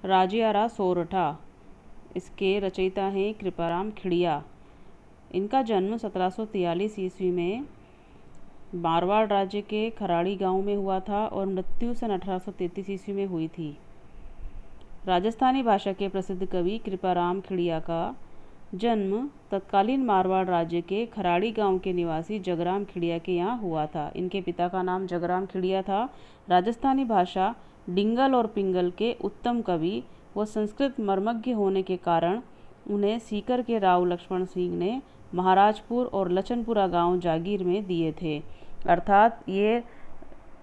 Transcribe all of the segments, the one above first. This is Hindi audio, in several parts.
राजियारा सोरठा, इसके रचयिता हैं कृपाराम खिड़िया। इनका जन्म 1743 ईस्वी में मारवाड़ राज्य के खराड़ी गांव में हुआ था और मृत्यु सन 1833 ईस्वी में हुई थी। राजस्थानी भाषा के प्रसिद्ध कवि कृपाराम खिड़िया का जन्म तत्कालीन मारवाड़ राज्य के खराड़ी गांव के निवासी जगराम खिड़िया के यहाँ हुआ था। इनके पिता का नाम जगराम खिड़िया था। राजस्थानी भाषा डिंगल और पिंगल के उत्तम कवि व संस्कृत मर्मज्ञ होने के कारण उन्हें सीकर के राव लक्ष्मण सिंह ने महाराजपुर और लचनपुरा गांव जागीर में दिए थे। अर्थात ये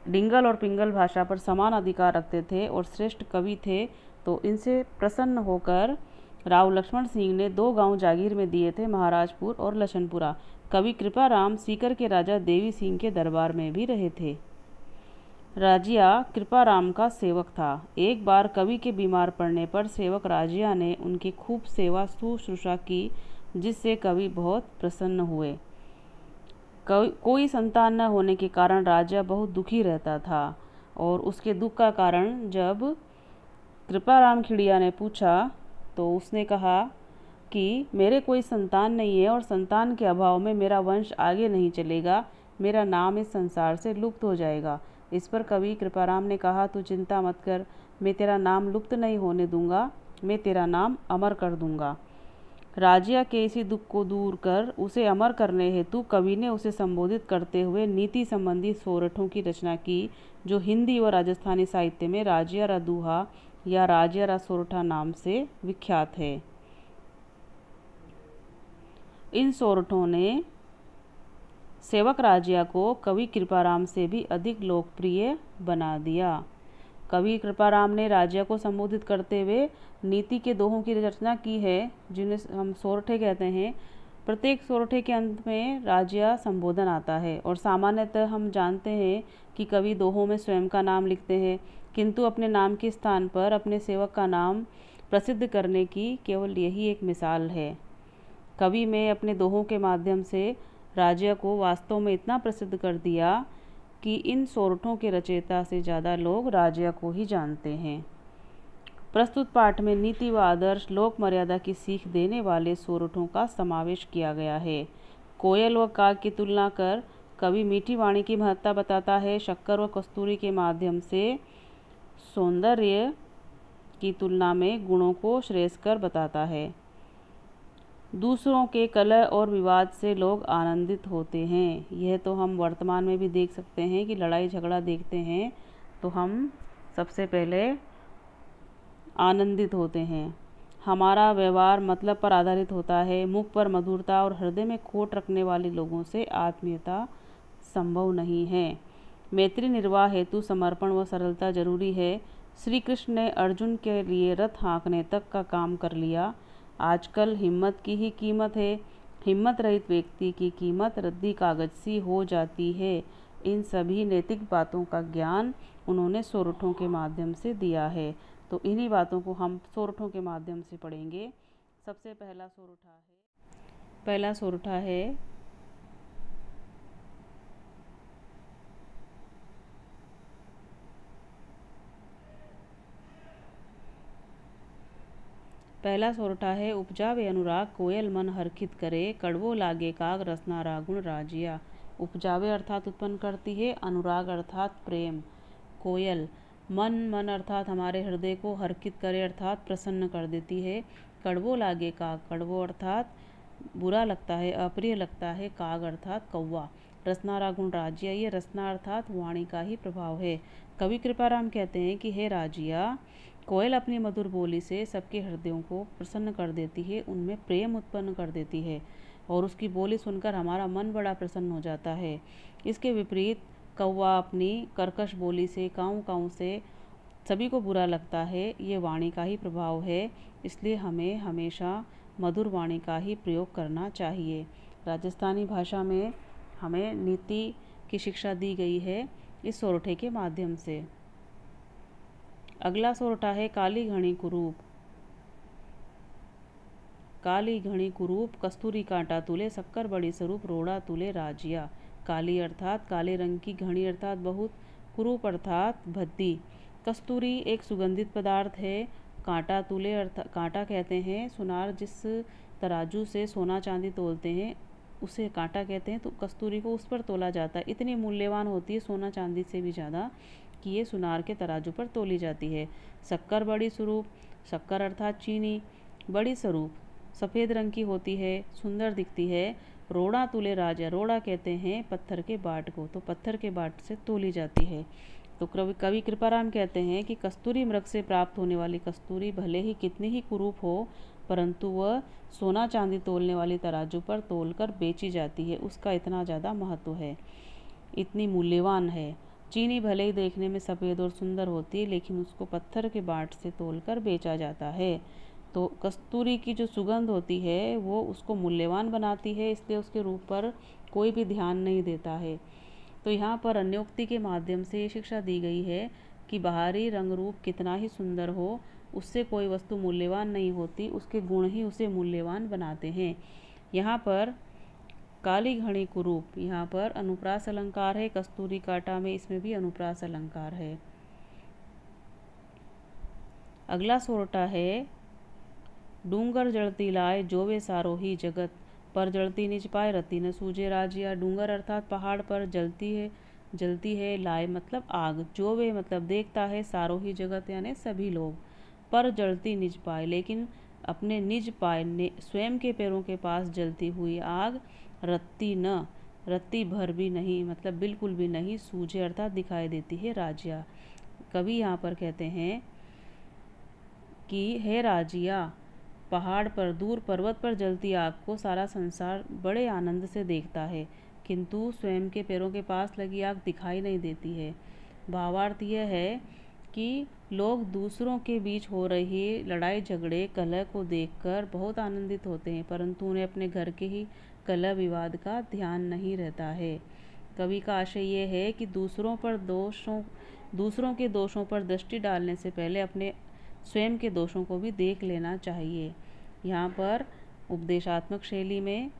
डिंगल और पिंगल भाषा पर समान अधिकार रखते थे और श्रेष्ठ कवि थे, तो इनसे प्रसन्न होकर राव लक्ष्मण सिंह ने 2 गांव जागीर में दिए थे, महाराजपुर और लछनपुरा। कवि कृपाराम सीकर के राजा देवी सिंह के दरबार में भी रहे थे। राजिया कृपाराम का सेवक था। एक बार कवि के बीमार पड़ने पर सेवक राजिया ने उनकी खूब सेवा शुश्रूषा की, जिससे कवि बहुत प्रसन्न हुए। कोई संतान न होने के कारण राजा बहुत दुखी रहता था और उसके दुख का कारण जब कृपाराम खिड़िया ने पूछा तो उसने कहा कि मेरे कोई संतान नहीं है और संतान के अभाव में मेरा वंश आगे नहीं चलेगा, मेरा नाम इस संसार से लुप्त हो जाएगा। इस पर कवि कृपाराम ने कहा, तू चिंता मत कर, मैं तेरा नाम लुप्त नहीं होने दूंगा, मैं तेरा नाम अमर कर दूंगा। राजिया के इसी दुख को दूर कर उसे अमर करने हेतु कवि ने उसे संबोधित करते हुए नीति संबंधी सोरठों की रचना की, जो हिंदी व राजस्थानी साहित्य में राजियारा दूहा या राजियारा सोरठा नाम से विख्यात है। इन सोरठों ने सेवक राजिया को कवि कृपाराम से भी अधिक लोकप्रिय बना दिया। कवि कृपाराम ने राजिया को संबोधित करते हुए नीति के दोहों की रचना की है, जिन्हें हम सोरठे कहते हैं। प्रत्येक सोरठे के अंत में राजिया संबोधन आता है और सामान्यतः हम जानते हैं कि कवि दोहों में स्वयं का नाम लिखते हैं, किंतु अपने नाम के स्थान पर अपने सेवक का नाम प्रसिद्ध करने की केवल यही एक मिसाल है। कवि में अपने दोहों के माध्यम से राजिया को वास्तव में इतना प्रसिद्ध कर दिया कि इन सोरठों के रचयिता से ज़्यादा लोग राजिया को ही जानते हैं। प्रस्तुत पाठ में नीति व आदर्श लोक मर्यादा की सीख देने वाले सोरठों का समावेश किया गया है। कोयल व काग की तुलना कर कवि मीठी वाणी की महत्ता बताता है। शक्कर व कस्तूरी के माध्यम से सौंदर्य की तुलना में गुणों को श्रेयस्कर बताता है। दूसरों के कलह और विवाद से लोग आनंदित होते हैं। यह तो हम वर्तमान में भी देख सकते हैं कि लड़ाई झगड़ा देखते हैं तो हम सबसे पहले आनंदित होते हैं। हमारा व्यवहार मतलब पर आधारित होता है। मुख पर मधुरता और हृदय में खोट रखने वाले लोगों से आत्मीयता संभव नहीं है। मैत्री निर्वाह हेतु समर्पण व सरलता जरूरी है। श्री कृष्ण ने अर्जुन के लिए रथ हाँकने तक का काम कर लिया। आजकल हिम्मत की ही कीमत है। हिम्मत रहित व्यक्ति की कीमत रद्दी कागज सी हो जाती है। इन सभी नैतिक बातों का ज्ञान उन्होंने सोरठों के माध्यम से दिया है। तो इन्हीं बातों को हम सोरठों के माध्यम से पढ़ेंगे। सबसे पहला सोरठा है उपजावे अनुराग कोयल मन हरखित करे, कड़वो लागे काग रसना रागुण राजिया। उपजावे अर्थात उत्पन्न करती है, अनुराग अर्थात प्रेम। कोयल मन अर्थात हमारे हृदय को हरखित करे अर्थात प्रसन्न कर देती है। कड़वो लागे काग, कड़वो अर्थात बुरा लगता है, अप्रिय लगता है। काग अर्थात कौवा। रसना रागुण राजिया, ये रसना अर्थात वाणी का ही प्रभाव है। कवि कृपाराम कहते हैं कि हे राजिया, कोयल अपनी मधुर बोली से सबके हृदयों को प्रसन्न कर देती है, उनमें प्रेम उत्पन्न कर देती है और उसकी बोली सुनकर हमारा मन बड़ा प्रसन्न हो जाता है। इसके विपरीत कौवा अपनी कर्कश बोली से काऊ काऊ से सभी को बुरा लगता है। ये वाणी का ही प्रभाव है, इसलिए हमें हमेशा मधुर वाणी का ही प्रयोग करना चाहिए। राजस्थानी भाषा में हमें नीति की शिक्षा दी गई है इस सोरठे के माध्यम से। अगला सोरठा है काली घनी कुरूप। काली घनी कुरूप, कस्तूरी कांटा तुले, शक्कर बड़ी स्वरूप, रोड़ा तुले राजिया। काली अर्थात काले रंग की, घनी अर्थात बहुत, कुरूप अर्थात भद्दी। कस्तूरी एक सुगंधित पदार्थ है। कांटा तुले कांटा कहते हैं सुनार जिस तराजू से सोना चांदी तोलते हैं उसे कांटा कहते हैं। तो कस्तूरी को उस पर तोला जाता है। इतनी मूल्यवान होती है सोना चांदी से भी ज़्यादा कि ये सुनार के तराजू पर तोली जाती है। शक्कर बड़ी स्वरूप, शक्कर अर्थात चीनी बड़ी स्वरूप सफ़ेद रंग की होती है, सुंदर दिखती है। रोड़ा तुले राजा, रोड़ा कहते हैं पत्थर के बाट को, तो पत्थर के बाट से तोली जाती है। तो कवि कृपाराम कहते हैं कि कस्तूरी मृग से प्राप्त होने वाली कस्तूरी भले ही कितनी ही कुरूप हो परंतु वह सोना चांदी तोलने वाली तराजू पर तोलकर बेची जाती है, उसका इतना ज़्यादा महत्व है, इतनी मूल्यवान है। चीनी भले ही देखने में सफ़ेद और सुंदर होती है लेकिन उसको पत्थर के बाट से तोलकर बेचा जाता है। तो कस्तूरी की जो सुगंध होती है वो उसको मूल्यवान बनाती है, इसलिए उसके रूप पर कोई भी ध्यान नहीं देता है। तो यहाँ पर अन्योक्ति के माध्यम से ये शिक्षा दी गई है कि बाहरी रंग रूप कितना ही सुंदर हो उससे कोई वस्तु मूल्यवान नहीं होती, उसके गुण ही उसे मूल्यवान बनाते हैं। यहाँ पर काली घड़ी कुरूप, यहाँ पर अनुप्रास अलंकार है। कस्तूरी कांटा में इसमें भी अनुप्रास अलंकार है। अगला सोरठा है डूंगर जड़ती लाए जोवे सारो ही जगत, पर जड़ती निज पाए रति न सूझे राजिया। डूंगर अर्थात पहाड़ पर जलती है लाए मतलब आग, जोवे मतलब देखता है, सारो ही जगत यानी सभी लोग। पर जलती निज पाए लेकिन अपने निज पाए स्वयं के पैरों के पास जलती हुई आग, रत्ती भर भी नहीं मतलब बिल्कुल भी नहीं, सूझे अर्थात दिखाई देती है राजिया। कवि यहाँ पर कहते हैं कि हे राजिया, पहाड़ पर दूर पर्वत पर जलती आग को सारा संसार बड़े आनंद से देखता है किंतु स्वयं के पैरों के पास लगी आग दिखाई नहीं देती है। भावार्थ यह है कि लोग दूसरों के बीच हो रही लड़ाई झगड़े कलह को देखकर बहुत आनंदित होते हैं परंतु उन्हें अपने घर के ही कलह विवाद का ध्यान नहीं रहता है। कवि का आशय ये है कि दूसरों के दोषों पर दृष्टि डालने से पहले अपने स्वयं के दोषों को भी देख लेना चाहिए। यहाँ पर उपदेशात्मक शैली में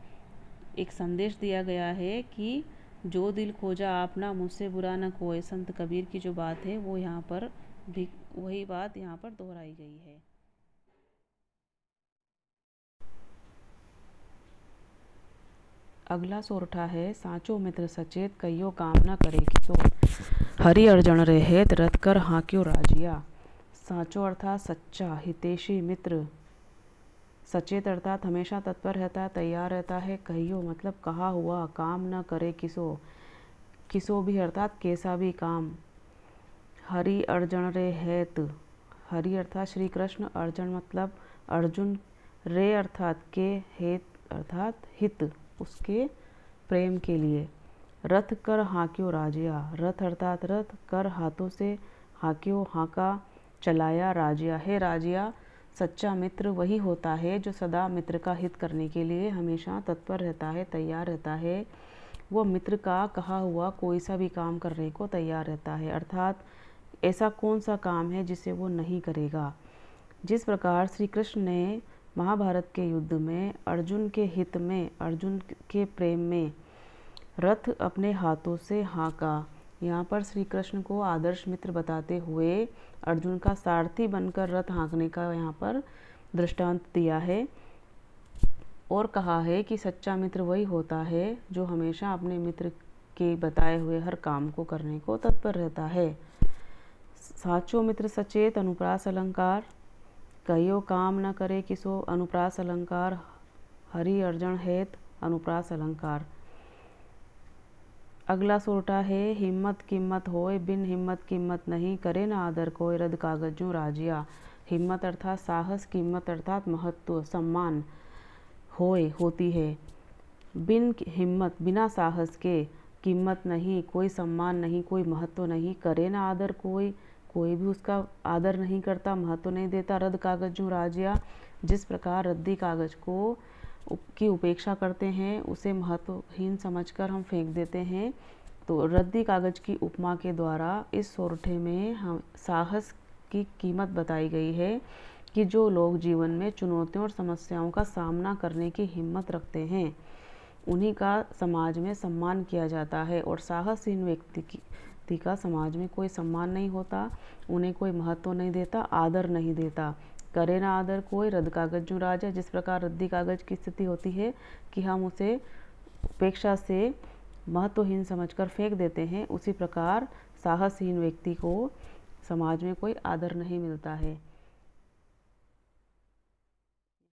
एक संदेश दिया गया है कि जो दिल खोजा आपना मुझसे बुरा न कोई, संत कबीर की जो बात है वो यहाँ पर वही बात यहाँ पर दोहराई गई है। अगला सोरठा है साचो मित्र सचेत कहियो काम न करे किसो, हरि अर्जन रहेत रत कर हाँक्यो राजिया। साचो अर्थात सच्चा, हितैषी मित्र, सचेत अर्थात हमेशा तत्पर रहता है, तैयार रहता है, कहियो मतलब कहा हुआ, काम न करे किसो भी अर्थात कैसा भी काम। हरि अर्जन रे हेत, हरि अर्थात श्री कृष्ण, अर्जन मतलब अर्जुन, रे अर्थात के, हेत अर्थात हित, उसके प्रेम के लिए। रथ कर हाँक्यो राजिया, रथ अर्थात रथ, कर हाथों से, हाँक्यो हाँका चलाया राजिया। है राजिया, सच्चा मित्र वही होता है जो सदा मित्र का हित करने के लिए हमेशा तत्पर रहता है, तैयार रहता है। वो मित्र का कहा हुआ कोई सा भी काम करने को तैयार रहता है, अर्थात ऐसा कौन सा काम है जिसे वो नहीं करेगा। जिस प्रकार श्री कृष्ण ने महाभारत के युद्ध में अर्जुन के हित में, अर्जुन के प्रेम में रथ अपने हाथों से हाँका, यहाँ पर श्री कृष्ण को आदर्श मित्र बताते हुए अर्जुन का सारथी बनकर रथ हाँकने का यहाँ पर दृष्टांत दिया है और कहा है कि सच्चा मित्र वही होता है जो हमेशा अपने मित्र के बताए हुए हर काम को करने को तत्पर रहता है। साचो मित्र सचेत, अनुप्रास अलंकार, कहियो काम न करे किसो, अनुप्रास अलंकार, हरि अर्जन हेत, अनुप्रास अलंकार। अगला सोरठा है हिम्मत कीमत होए बिन हिम्मत कीमत नहीं, करे न आदर कोई रद कागजों राजिया। हिम्मत अर्थात साहस, कीमत अर्थात महत्व, सम्मान होती है। बिन हिम्मत बिना साहस के, कीमत नहीं कोई सम्मान नहीं, कोई महत्व नहीं, करे न आदर कोई भी उसका आदर नहीं करता, महत्व नहीं देता। रद्द कागजों राजिया, जिस प्रकार रद्दी कागज की उपेक्षा करते हैं उसे महत्वहीन समझकर हम फेंक देते हैं। तो रद्दी कागज की उपमा के द्वारा इस सोरठे में हम साहस की कीमत बताई गई है कि जो लोग जीवन में चुनौतियों और समस्याओं का सामना करने की हिम्मत रखते हैं उन्हीं का समाज में सम्मान किया जाता है और साहसहीन व्यक्ति का समाज में कोई सम्मान नहीं होता, उन्हें कोई महत्व नहीं देता, आदर नहीं देता। करे ना आदर कोई, रद्द कागज जो राजा। जिस प्रकार रद्दी कागज की स्थिति होती है कि हम उसे उपेक्षा से महत्वहीन समझकर फेंक देते हैं, उसी प्रकार साहसहीन व्यक्ति को समाज में कोई आदर नहीं मिलता है।